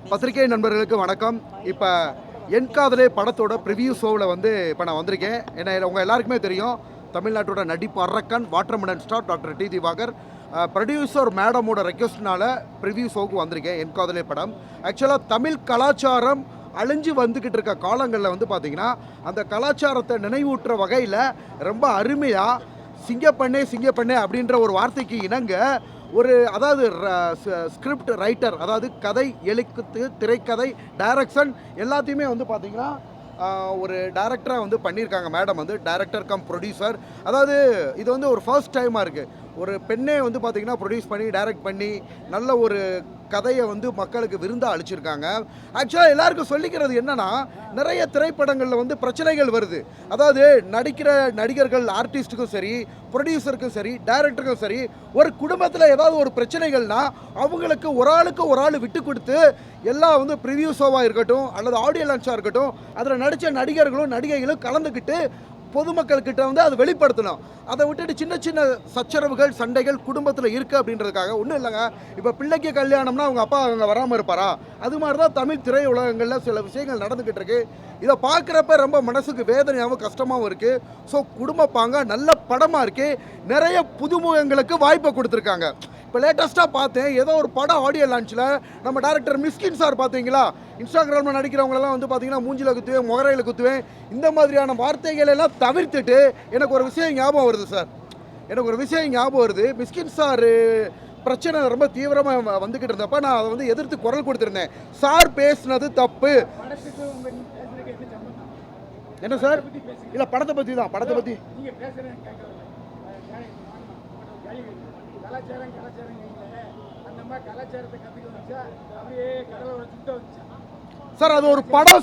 பத்திரிகை நண்பர்களுக்கு வணக்கம். இப்போ என் காதலே படத்தோட ப்ரிவியூ ஷோவில் இப்போ நான் வந்திருக்கேன். ஏன்னா உங்கள் எல்லாருக்குமே தெரியும், தமிழ்நாட்டோட நடிப்பு அரக்கன் watermelon star doctor D Divakar producer மேடமோட ரெக்வஸ்ட்னால ப்ரிவியூ ஷோவுக்கு வந்திருக்கேன். என் காதலே படம் ஆக்சுவலாக தமிழ் கலாச்சாரம் அழிஞ்சு வந்துக்கிட்டு இருக்க காலங்களில் பார்த்தீங்கன்னா, அந்த கலாச்சாரத்தை நினைவூட்டுற வகையில் ரொம்ப அருமையாக சிங்கப்பண்ணே அப்படின்ற ஒரு வார்த்தைக்கு இணங்க அதாவது ஸ்கிரிப்ட் ரைட்டர், அதாவது கதை எழுத்து, திரைக்கதை, டைரக்ஷன் எல்லாத்தையுமே பார்த்தீங்கன்னா ஒரு டைரக்டராக பண்ணியிருக்காங்க. Madam director come producer. அதாவது இது ஒரு ஃபர்ஸ்ட் டைமாக இருக்குது. ஒரு பெண்ணே பார்த்தீங்கன்னா ப்ரொடியூஸ் பண்ணி டைரக்ட் பண்ணி நல்ல ஒரு கதையை மக்களுக்கு விருந்தாக அளிச்சிருக்காங்க. ஆக்சுவலாக எல்லாருக்கும் சொல்லிக்கிறது என்னென்னா, நிறைய திரைப்படங்களில் பிரச்சனைகள் வருது. அதாவது நடிக்கிற நடிகர்கள் ஆர்டிஸ்ட்டுக்கும் சரி, ப்ரொடியூசருக்கும் சரி, டைரக்டருக்கும் சரி, ஒரு குடும்பத்தில் ஏதாவது ஒரு பிரச்சனைகள்னால் அவங்களுக்கு ஒரு ஆள் விட்டு கொடுத்து எல்லாம் ப்ரிவியூ ஷோவாக இருக்கட்டும் அல்லது ஆடியோ லான்ச்சாக இருக்கட்டும், அதில் நடித்த நடிகர்களும் நடிகைகளும் கலந்துக்கிட்டு பொதுமக்கள்கிட்ட அதை வெளிப்படுத்தணும். அதை விட்டுட்டு சின்ன சின்ன சச்சரவுகள், சண்டைகள் குடும்பத்தில் இருக்குது அப்படின்றதுக்காக ஒன்றும் இல்லைங்க. இப்போ பிள்ளைக்கு கல்யாணம்னா அவங்க அப்பா அங்கே வராமல் இருப்பாரா? அது மாதிரி தான் தமிழ் திரையுலகங்களில் சில விஷயங்கள் நடந்துக்கிட்டு இருக்கு. இதை பார்க்குறப்ப ரொம்ப மனசுக்கு வேதனையாகவும் கஷ்டமாகவும் இருக்குது. ஸோ குடும்ப பாங்க நல்ல படமாக இருக்குது. நிறைய புதுமுகங்களுக்கு வாய்ப்பை கொடுத்துருக்காங்க. இப்போ லேட்டஸ்ட்டாக பார்த்தேன், ஏதோ ஒரு படம் ஆடியோ லான்ச்சில் நம்ம டைரக்டர் மிஸ்கின் சார் பார்த்தீங்களா, இன்ஸ்டாகிராமில் நடிக்கிறவங்களெல்லாம் பார்த்தீங்கன்னா மூஞ்சில் குத்துவேன், முகரையில் குத்துவேன், இந்த மாதிரியான வார்த்தைகள் எல்லாம் தவிர்த்துட்டு எனக்கு ஒரு விஷயம் ஞாபகம் வருது சார். மிஸ்கின் சார் பிரச்சனை ரொம்ப தீவிரமாக வந்துக்கிட்டு இருந்தப்ப நான் அதை எதிர்த்து குரல் கொடுத்துருந்தேன். சார் பேசுனது தப்பு. என்ன சார்? இல்லை, படத்தை பற்றி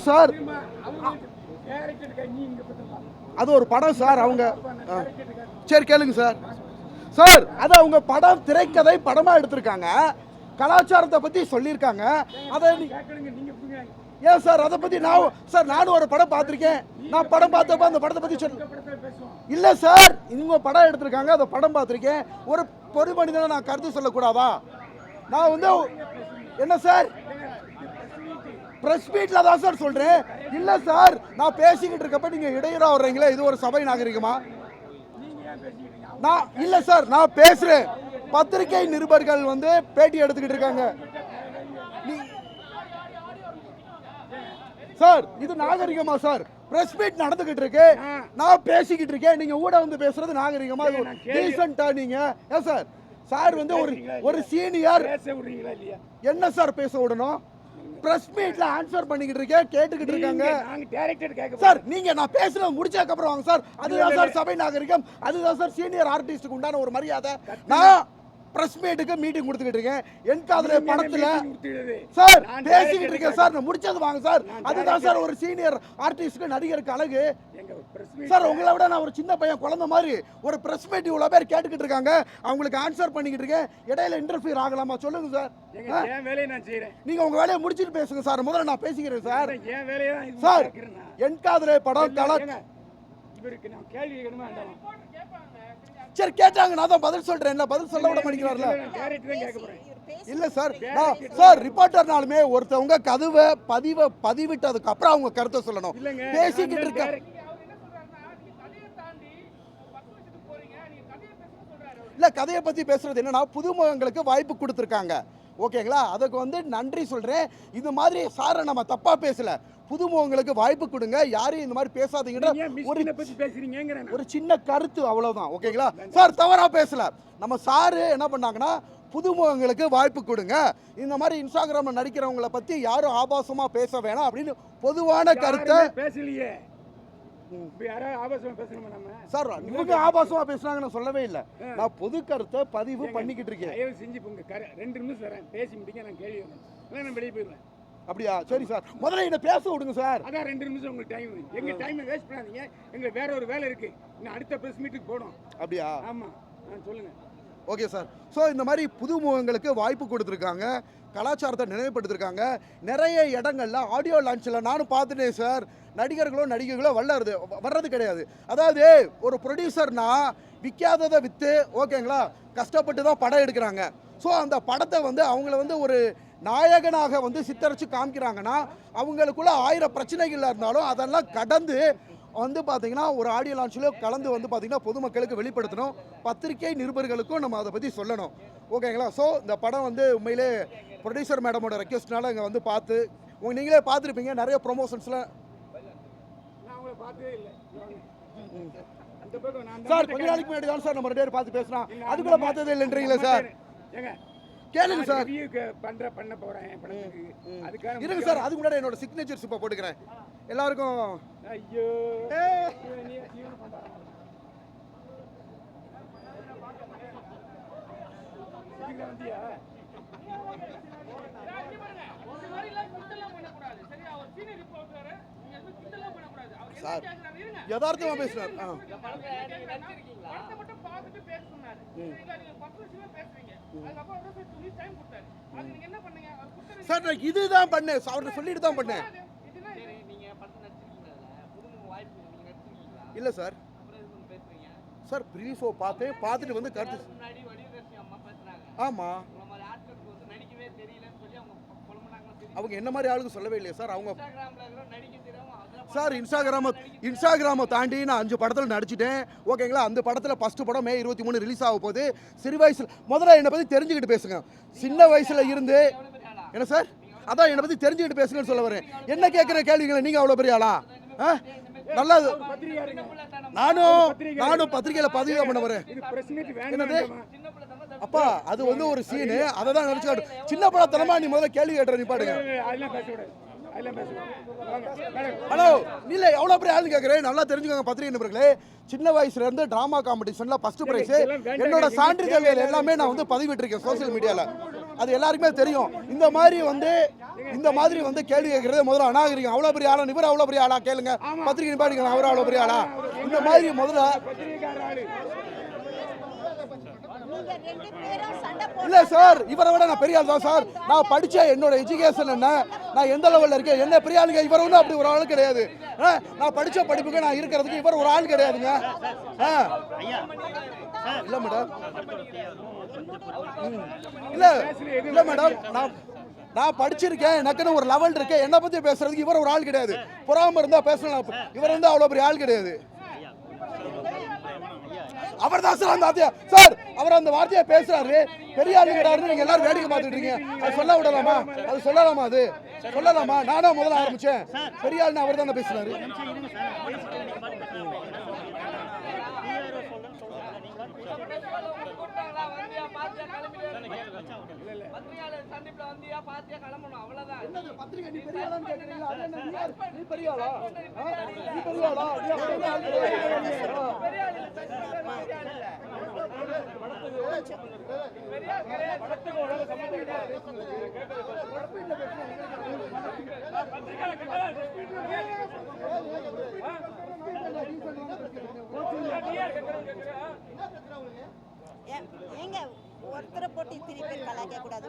சார். அது ஒரு படம் சார், அவங்க சரி கேளுங்க சார். சார், அது அவங்க படம் திரைக்கதை படமா எடுத்திருக்காங்க, கலாச்சாரத்தை பத்தி சொல்லியிருக்காங்க. அதை ஏன் சார் அதை பத்தி நானும் ஒரு படம் பார்த்துருக்கேன். நான் படம் பார்த்தப்ப அந்த படத்தை பத்தி இல்ல சார், இவங்க படம் எடுத்திருக்காங்க, அதை படம் பார்த்துருக்கேன். ஒரு பொது மனிதனை நான் கருத்து சொல்லக்கூடாதா? நான் என்ன சார், பிரஸ் மீட்ல தான் சார் சொல்றேன். இல்ல சார், நான் பேசிக்கிட்டு இருக்கப்ப நீங்க இடையூறா வர்றீங்களே, இது ஒரு சபை நாகரிகமா? நான் இல்ல சார், நான் பேசுறேன். பத்திரிகை நிருபர்கள் பேட்டி எடுத்துக்கிட்டு இருக்காங்க சார். இது நாகரிகமா சார்? பிரஸ் மீட் நடந்துகிட்டு இருக்கு, நான் பேசிக்கிட்டு இருக்கேன், நீங்க ஊட பேசுறது நாகரிகமா? டீசென்ட்டா நீங்க? ஏன் சார், சார் ஒரு சீனியர் என்ன சார் பேச விடணும்? பிரஸ் மீட்ல ஆன்சர் பண்ணிக்கிட்டு இருக்கேன், கேட்டுக்கிட்டு இருக்காங்க சார். நீங்க நான் பேசுறது முடிச்சதுக்கு அப்புறம் வாங்க சார். அதுதான் சார் சபை நாகரிகம், அதுதான் சார் சீனியர் ஆர்டிஸ்டுக்கு உண்டான ஒரு மரியாதை. நான் பிரஸ் மீட்டுக்கு மீட்டிங் கொடுத்துக்கிட்டு இருக்கேன். என் காதலே படத்துல சார் பேசிக்கிட்டு இருக்கேன் சார். நான் முடிச்சது வாங்க சார். அதுதான் சார் ஒரு சீனியர் ஆர்டிஸ்டுக்கு, நடிகருக்கு அழகு சார். உங்களை விட நான் ஒரு சின்ன பையன், குழந்தை மாதிரி. ஒரு பிரஸ் மீட் இவ்வளோ பேர் கேட்டுக்கிட்டு இருக்காங்க, அவங்களுக்கு ஆன்சர் பண்ணிக்கிட்டு இருக்கேன். இடையில இன்டர்ஃபியர் ஆகலாமா? சொல்லுங்க சார். நீங்க உங்க வேலையை முடிச்சுட்டு பேசுங்க சார். முதல்ல நான் பேசிக்கிறேன் சார். சார், என் காதலே படம் சரி கேட்டாங்க, நான் தான் பதில் சொல்றேன். பதில் சொல்ல விட மாட்டேங்கிறார்ல. இல்ல சார், சார் ரிப்போர்ட்டர்னாலுமே ஒருத்தவங்க கதவை பதிவிட்டதுக்கு அப்புறம் அவங்க கருத்தை சொல்லணும். பேசிக்கிட்டு இருக்க இல்ல, கதையை பத்தி பேசுறது என்னன்னா, புதுமுகங்களுக்கு வாய்ப்பு கொடுத்துருக்காங்க. ஓகேங்களா? அதுக்கு நன்றி சொல்றேன். இது மாதிரி சாரை நம்ம தப்பா பேசல, புதுமுகங்களுக்கு வாய்ப்பு கொடுங்க, யாரையும் இந்த மாதிரி பேசாதீங்கன்ற ஒரு சின்ன கருத்து, அவ்வளவுதான். ஓகேங்களா சார்? தவறா பேசல. நம்ம சாரு என்ன பண்ணாங்கன்னா, புதுமுகங்களுக்கு வாய்ப்பு கொடுங்க, இந்த மாதிரி இன்ஸ்டாகிராம்ல நடிக்கிறவங்களை பத்தி யாரும் ஆபாசமா பேச வேணாம் அப்படின்னு பொதுவான கருத்தை பேசலையே சார். இவங்க ஆபாசமா பேசுறாங்கன்னு சொல்லவே இல்லை. நான் பொது கருத்தை பதிவு பண்ணிக்கிட்டு இருக்கேன். அப்படியா? சரி சார், முதல்ல என்ன பேச விடுங்க சார். அதான் 2 நிமிஷம் உங்களுக்கு டைம். எங்க டைமை வேஸ்ட் பண்ணாதீங்க. எங்களுக்கு வேற ஒரு வேலை இருக்கு. இன்னும் அடுத்த பிரஸ் மீட்டுக்கு போகணும். அப்படியா? ஆமா, சொல்லுங்க. Okay sir. ஸோ இந்த மாதிரி புதுமுகங்களுக்கு வாய்ப்பு கொடுத்துருக்காங்க, கலாச்சாரத்தை நினைவுபடுத்திருக்காங்க. நிறைய இடங்கள்ல ஆடியோ லான்ச்சில் நானும் பார்த்துட்டேன் சார். நடிகர்களோ வர்றது கிடையாது. அதாவது ஒரு ப்ரொடியூசர்னா விற்காததை விற்று, ஓகேங்களா, கஷ்டப்பட்டு தான் படம் எடுக்கிறாங்க. ஸோ அந்த படத்தை அவங்கள ஒரு நாயகனாக வந்து சித்தரிச்சு காமிக்கிறாங்கன்னா அவங்களுக்குள்ள 1000 பிரச்சனைகள் இருந்தாலும் அதெல்லாம் கடந்து வந்து பார்த்தீங்கன்னா ஒரு ஆடியோ லான்ச்சில் கலந்து வந்து பார்த்தீங்கன்னா பொதுமக்களுக்கு வெளிப்படுத்தணும், பத்திரிகை நிருபர்களுக்கும் நம்ம அதை பற்றி சொல்லணும். ஓகேங்களா? ஸோ இந்த படம் வந்து உண்மையிலே ப்ரொடியூசர் மேடமோட ரெக்வஸ்ட்னால இங்கே வந்து பார்த்து நீங்களே பார்த்துருப்பீங்க நிறைய ப்ரொமோஷன்ஸ்லாம். நான் உங்களை பார்த்ததே இல்லை. அந்த பக்கம் நான் சார் கொஞ்ச நாளைக்கு முன்னாடி தான் சார் நம்ம 2 பேரும் பார்த்து பேசலாம், அதுக்குள்ள பார்த்ததே இல்லைன்றீங்களே சார். ஏங்க கேளுங்க சார். ரிவ்யூக்கு பண்ண போறேன் படத்துக்கு. அதுக்காக இருங்க சார், அதுக்கு முன்னாடி என்னோட சிக்னேச்சர்ஸ் இப்போ போட்டுக்கிறேன் எல்லாருக்கும். ஐயோ வந்தியா சார் யதார்த்தமா பேசுறாரு. சார் நான் இதுதான் பண்ணேன், அவர்கிட்ட சொல்லிட்டு தான் பண்ணேன். இல்ல சார், சார் ப்ரீவியஸ் ஷோ பார்த்துட்டு வந்து கருத்து. ஆமா, அவங்க என்ன மாதிரி ஆளுங்க சொல்லவே இல்லையா சார். அவங்க சார் இன்ஸ்டாகிராமை தாண்டி நான் 5 படத்தில் நடிச்சிட்டேன். ஓகேங்களா? அந்த படத்தில் ஃபர்ஸ்ட் படம் மே 23 ரிலீஸ் ஆக போகுது. சிறு வயசில் முதல்ல என்னை பற்றி தெரிஞ்சுக்கிட்டு பேசுங்க. சின்ன வயசுல இருந்து என்ன சார், அதான் என்னை பற்றி தெரிஞ்சுக்கிட்டு பேசுங்கன்னு சொல்ல வரேன். என்ன கேட்குற கேள்விகளை நீங்கள் அவ்வளோ பெரிய ஆளா? நல்லா நானும் பத்திரிகையில பதிவு பண்ண வரேன். என்னது அப்பா, அது வந்து ஒரு சீனு, அதை தான் நினைச்சு சின்ன படத்தனமா நீ முதல்ல கேள்வி கேட்டுற நீ பாடுங்க. ஹலோ, இல்ல எவ்வளவு பெரிய ஆளு கேட்கறேன், நல்லா தெரிஞ்சுக்கோங்க பத்திரிகை நண்பர்களே. சின்ன வயசுல இருந்து டிராமா காம்படிஷன்ல ஃபர்ஸ்ட் பிரைஸ், என்னோட சான்றிதழ்கள் எல்லாமே நான் வந்து பதிவிட்டிருக்கேன் சோசியல் மீடியால, அது எல்லாருக்குமே தெரியும். இந்த மாதிரி வந்து கேள்வி கேட்கறது முதல்ல அநாகரிகம். அவ்வளவு பெரிய ஆளா இவர், அவ்வளவு பெரிய ஆளா கேளுங்க பத்திரிகை பாடிக்கலாம், அவர் அவ்வளவு பெரிய ஆளா? இந்த மாதிரி முதல்ல இல்ல சார், இவரை விட நான் பெரிய ஆள் தான் சார். நான் படிச்ச என்னோட எஜுகேஷன் என்ன, நான் எந்த லெவல்ல இருக்கேன், என்ன பெரிய ஆளுங்க. இவர் ஒன்றும் அப்படி ஒரு ஆள் கிடையாது. நான் படிச்ச படிப்புக்கு நான் இருக்கிறதுக்கு இவர் ஒரு ஆள் கிடையாதுங்க. இல்ல மேடம், இல்ல மேடம், நான் படிச்சிருக்கேன், எனக்குன்னு ஒரு லெவல் இருக்கு. என்னை பத்தி பேசுறதுக்கு இவர் ஒரு ஆள் கிடையாது. பொறாம இருந்தா பேசலாம், இவர் வந்து அவ்வளவு பெரிய ஆள் கிடையாது. அவர் தான் சார் அந்த வார்த்தையா சார், அவர் அந்த வார்த்தையை பேசுறாரு, பெரிய ஆளுங்கிறாரு, நீங்க எல்லாரும் வேடிக்கை பார்த்துட்டு இருக்கீங்க. அது சொல்ல விடலாமா? அது சொல்லலாமா? அது சொல்லலாமா? நானா முதல்ல ஆரம்பிச்சேன், பெரிய ஆளுன்னு அவர் தானே பேசுறாரு. ஏங்க ஒருத்தரை போட்டு திருப்பி கலாய்க்க கூடாது.